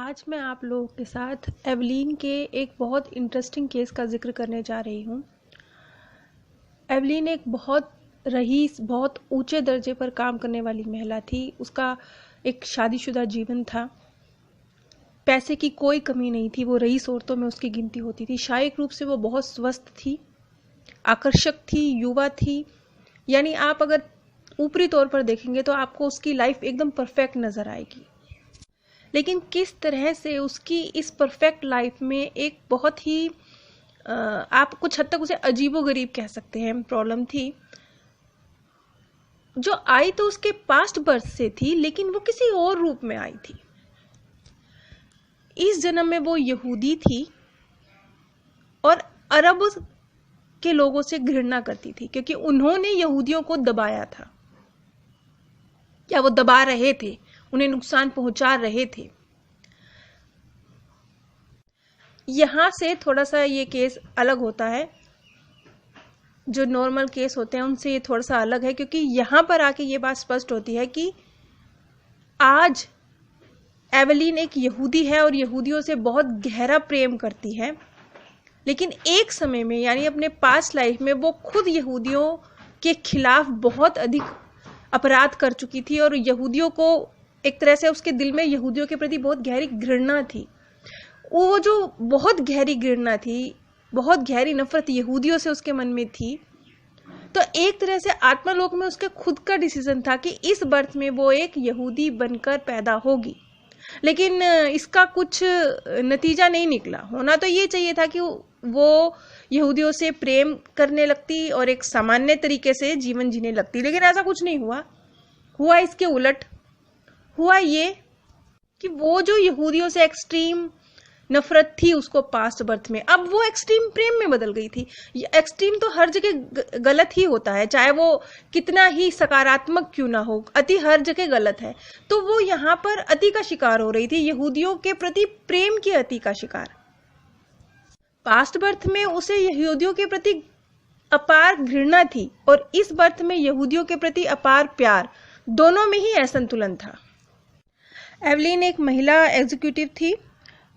आज मैं आप लोगों के साथ एवलीन के एक बहुत इंटरेस्टिंग केस का जिक्र करने जा रही हूँ। एवलीन एक बहुत रईस, बहुत ऊंचे दर्जे पर काम करने वाली महिला थी। उसका एक शादीशुदा जीवन था। पैसे की कोई कमी नहीं थी। वो रईस औरतों में उसकी गिनती होती थी। शारीरिक रूप से वो बहुत स्वस्थ थी, आकर्षक थी, युवा थी। यानी आप अगर ऊपरी तौर पर देखेंगे तो आपको उसकी लाइफ एकदम परफेक्ट नज़र आएगी। लेकिन किस तरह से उसकी इस परफेक्ट लाइफ में एक बहुत ही आप कुछ हद तक उसे अजीबोगरीब कह सकते हैं प्रॉब्लम थी, जो आई तो उसके पास्ट बर्थ से थी, लेकिन वो किसी और रूप में आई थी। इस जन्म में वो यहूदी थी और अरब के लोगों से घृणा करती थी, क्योंकि उन्होंने यहूदियों को दबाया था, या वो दबा रहे थे, उन्हें नुकसान पहुंचा रहे थे। यहां से थोड़ा सा ये केस अलग होता है। जो नॉर्मल केस होते हैं उनसे ये थोड़ा सा अलग है, क्योंकि यहां पर आके ये बात स्पष्ट होती है कि आज एवलीन एक यहूदी है और यहूदियों से बहुत गहरा प्रेम करती है। लेकिन एक समय में, यानी अपने पास्ट लाइफ में, वो खुद यहूदियों के खिलाफ बहुत अधिक अपराध कर चुकी थी और यहूदियों को एक तरह से उसके दिल में यहूदियों के प्रति बहुत गहरी घृणा थी। वो जो बहुत गहरी घृणा थी, बहुत गहरी नफरत यहूदियों से उसके मन में थी। तो एक तरह से आत्मालोक में उसके खुद का डिसीजन था कि इस बर्थ में वो एक यहूदी बनकर पैदा होगी। लेकिन इसका कुछ नतीजा नहीं निकला। होना तो ये चाहिए था कि वो यहूदियों से प्रेम करने लगती और एक सामान्य तरीके से जीवन जीने लगती, लेकिन ऐसा कुछ नहीं हुआ। हुआ इसके उलट। हुआ ये कि वो जो यहूदियों से एक्सट्रीम नफरत थी उसको पास्ट बर्थ में, अब वो एक्सट्रीम प्रेम में बदल गई थी। एक्सट्रीम तो हर जगह गलत ही होता है, चाहे वो कितना ही सकारात्मक क्यों ना हो, अति हर जगह गलत है। तो वो यहाँ पर अति का शिकार हो रही थी, यहूदियों के प्रति प्रेम की अति का शिकार। पास्ट बर्थ में उसे यहूदियों के प्रति अपार घृणा थी और इस बर्थ में यहूदियों के प्रति अपार प्यार। दोनों में ही असंतुलन था। एवलीन एक महिला एग्जीक्यूटिव थी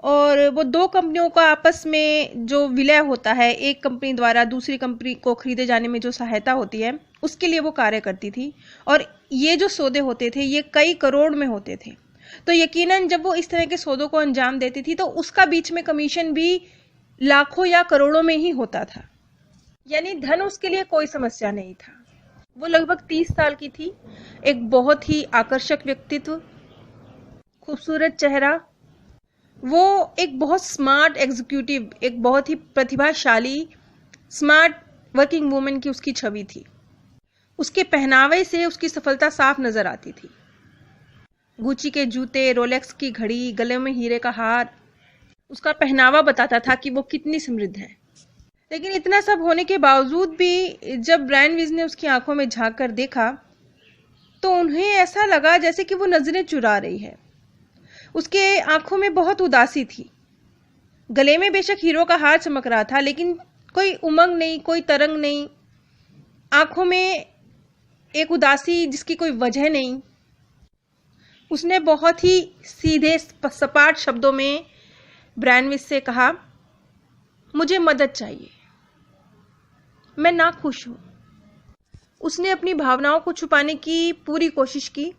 और वो दो कंपनियों का आपस में जो विलय होता है, एक कंपनी द्वारा दूसरी कंपनी को खरीदे जाने में जो सहायता होती है, उसके लिए वो कार्य करती थी। और ये जो सौदे होते थे ये कई करोड़ में होते थे। तो यकीनन जब वो इस तरह के सौदों को अंजाम देती थी तो उसका बीच में कमीशन भी लाखों या करोड़ों में ही होता था। यानी धन उसके लिए कोई समस्या नहीं था। वो लगभग 30 साल की थी, एक बहुत ही आकर्षक व्यक्तित्व, खूबसूरत चेहरा। वो एक बहुत स्मार्ट एग्जीक्यूटिव, एक बहुत ही प्रतिभाशाली स्मार्ट वर्किंग वुमेन की उसकी छवि थी। उसके पहनावे से उसकी सफलता साफ नजर आती थी। गुची के जूते, रोलेक्स की घड़ी, गले में हीरे का हार, उसका पहनावा बताता था कि वो कितनी समृद्ध है। लेकिन इतना सब होने के बावजूद भी जब ब्रैनविज ने उसकी आंखों में झांक कर देखा तो उन्हें ऐसा लगा जैसे कि वो नजरें चुरा रही है। उसके आंखों में बहुत उदासी थी। गले में बेशक हीरो का हार चमक रहा था, लेकिन कोई उमंग नहीं, कोई तरंग नहीं। आंखों में एक उदासी जिसकी कोई वजह नहीं। उसने बहुत ही सीधे सपाट शब्दों में ब्रैनविज से कहा, मुझे मदद चाहिए, मैं नाखुश हूं। उसने अपनी भावनाओं को छुपाने की पूरी कोशिश की,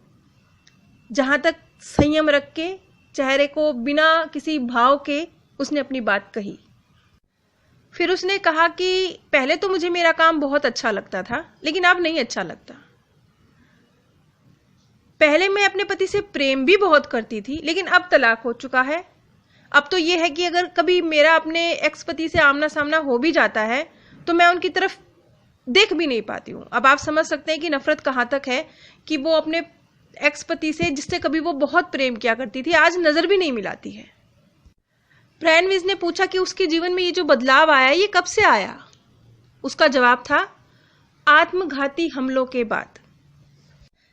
जहां तक संयम रख के, चेहरे को बिना किसी भाव के उसने अपनी बात कही। फिर उसने कहा कि पहले तो मुझे मेरा काम बहुत अच्छा लगता था, लेकिन अब नहीं अच्छा लगता। पहले मैं अपने पति से प्रेम भी बहुत करती थी, लेकिन अब तलाक हो चुका है। अब तो यह है कि अगर कभी मेरा अपने एक्स पति से आमना सामना हो भी जाता है तो मैं उनकी तरफ देख भी नहीं पाती हूं। अब आप समझ सकते हैं कि नफरत कहां तक है कि वो अपने एक्स पति से, जिससे कभी वो बहुत प्रेम किया करती थी, आज नजर भी नहीं मिलाती है। ब्रैनविज ने पूछा कि उसके जीवन में ये जो बदलाव आया ये कब से आया। उसका जवाब था, आत्मघाती हमलों के बाद।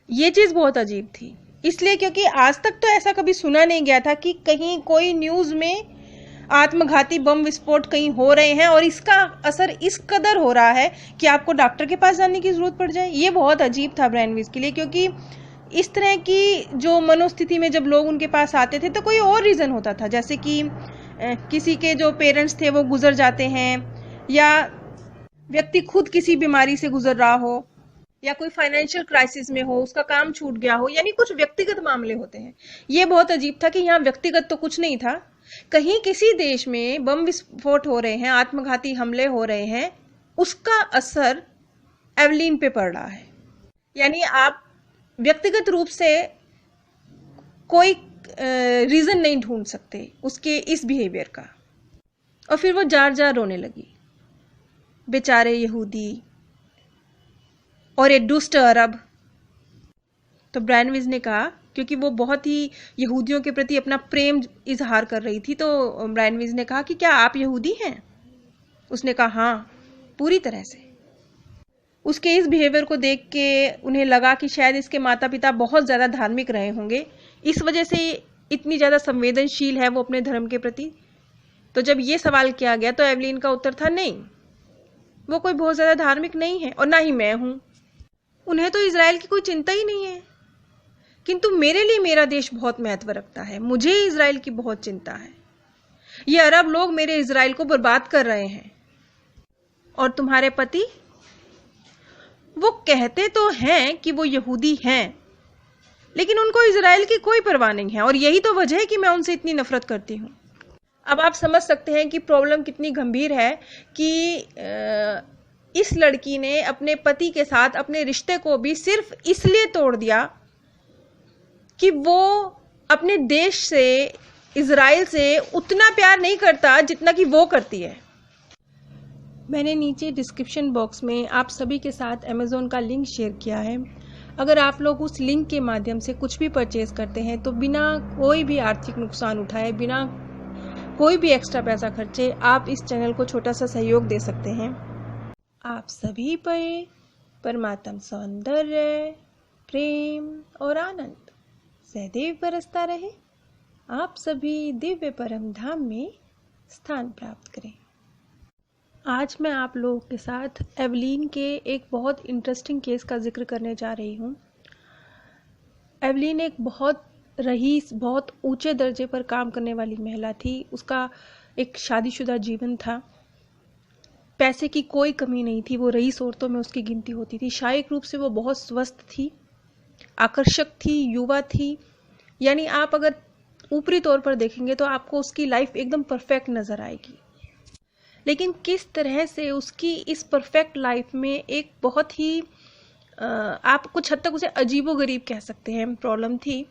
ये चीज बहुत अजीब थी, इसलिए क्योंकि आज तक तो ऐसा कभी सुना नहीं गया था कि कहीं कोई न्यूज में आत्मघाती बम विस्फोट कहीं हो रहे हैं और इसका असर इस कदर हो रहा है कि आपको डॉक्टर के पास जाने की जरूरत पड़ जाए। ये बहुत अजीब था ब्रैनविज के लिए, क्योंकि इस तरह की जो मनोस्थिति में जब लोग उनके पास आते थे तो कोई और रीज़न होता था, जैसे कि किसी के जो पेरेंट्स थे वो गुजर जाते हैं, या व्यक्ति खुद किसी बीमारी से गुजर रहा हो, या कोई फाइनेंशियल क्राइसिस में हो, उसका काम छूट गया हो, यानी कुछ व्यक्तिगत मामले होते हैं। ये बहुत अजीब था कि यहाँ व्यक्तिगत तो कुछ नहीं था, कहीं किसी देश में बम विस्फोट हो रहे हैं, आत्मघाती हमले हो रहे हैं, उसका असर एवलीन पे पड़ रहा है। यानी आप व्यक्तिगत रूप से कोई रीजन नहीं ढूंढ सकते उसके इस बिहेवियर का। और फिर वो जार जार रोने लगी, बेचारे यहूदी और ये दुष्ट अरब। तो ब्रैनविज ने कहा, क्योंकि वो बहुत ही यहूदियों के प्रति अपना प्रेम इजहार कर रही थी, तो ब्रैनविज ने कहा कि क्या आप यहूदी हैं? उसने कहा हाँ, पूरी तरह से। उसके इस बिहेवियर को देख के उन्हें लगा कि शायद इसके माता पिता बहुत ज़्यादा धार्मिक रहे होंगे, इस वजह से इतनी ज़्यादा संवेदनशील है वो अपने धर्म के प्रति। तो जब ये सवाल किया गया तो एवलीन का उत्तर था नहीं, वो कोई बहुत ज़्यादा धार्मिक नहीं है और ना ही मैं हूँ। उन्हें तो इजराइल की कोई चिंता ही नहीं है, किंतु मेरे लिए मेरा देश बहुत महत्व रखता है, मुझे इजराइल की बहुत चिंता है। ये अरब लोग मेरे इजराइल को बर्बाद कर रहे हैं। और तुम्हारे पति, वो कहते तो हैं कि वो यहूदी हैं, लेकिन उनको इजराइल की कोई परवाह नहीं है, और यही तो वजह है कि मैं उनसे इतनी नफरत करती हूँ। अब आप समझ सकते हैं कि प्रॉब्लम कितनी गंभीर है कि इस लड़की ने अपने पति के साथ अपने रिश्ते को भी सिर्फ इसलिए तोड़ दिया कि वो अपने देश से, इजराइल से उतना प्यार नहीं करता जितना कि वो करती है। मैंने नीचे डिस्क्रिप्शन बॉक्स में आप सभी के साथ अमेज़ॉन का लिंक शेयर किया है। अगर आप लोग उस लिंक के माध्यम से कुछ भी परचेज करते हैं तो बिना कोई भी आर्थिक नुकसान उठाए, बिना कोई भी एक्स्ट्रा पैसा खर्चे, आप इस चैनल को छोटा सा सहयोग दे सकते हैं। आप सभी पर परमात्म सौंदर्य, प्रेम और आनंद सदैव बरसता रहे। आप सभी दिव्य परम धाम में स्थान प्राप्त करें। आज मैं आप लोगों के साथ एवलीन के एक बहुत इंटरेस्टिंग केस का जिक्र करने जा रही हूँ। एवलीन एक बहुत रईस, बहुत ऊंचे दर्जे पर काम करने वाली महिला थी। उसका एक शादीशुदा जीवन था, पैसे की कोई कमी नहीं थी, वो रईस औरतों में उसकी गिनती होती थी। शारीरिक रूप से वो बहुत स्वस्थ थी, आकर्षक थी, युवा थी। यानी आप अगर ऊपरी तौर पर देखेंगे तो आपको उसकी लाइफ एकदम परफेक्ट नज़र आएगी। लेकिन किस तरह से उसकी इस परफेक्ट लाइफ में एक बहुत ही आप कुछ हद तक उसे अजीबोगरीब कह सकते हैं प्रॉब्लम थी,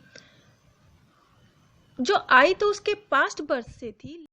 जो आई तो उसके पास्ट बर्थ से थी।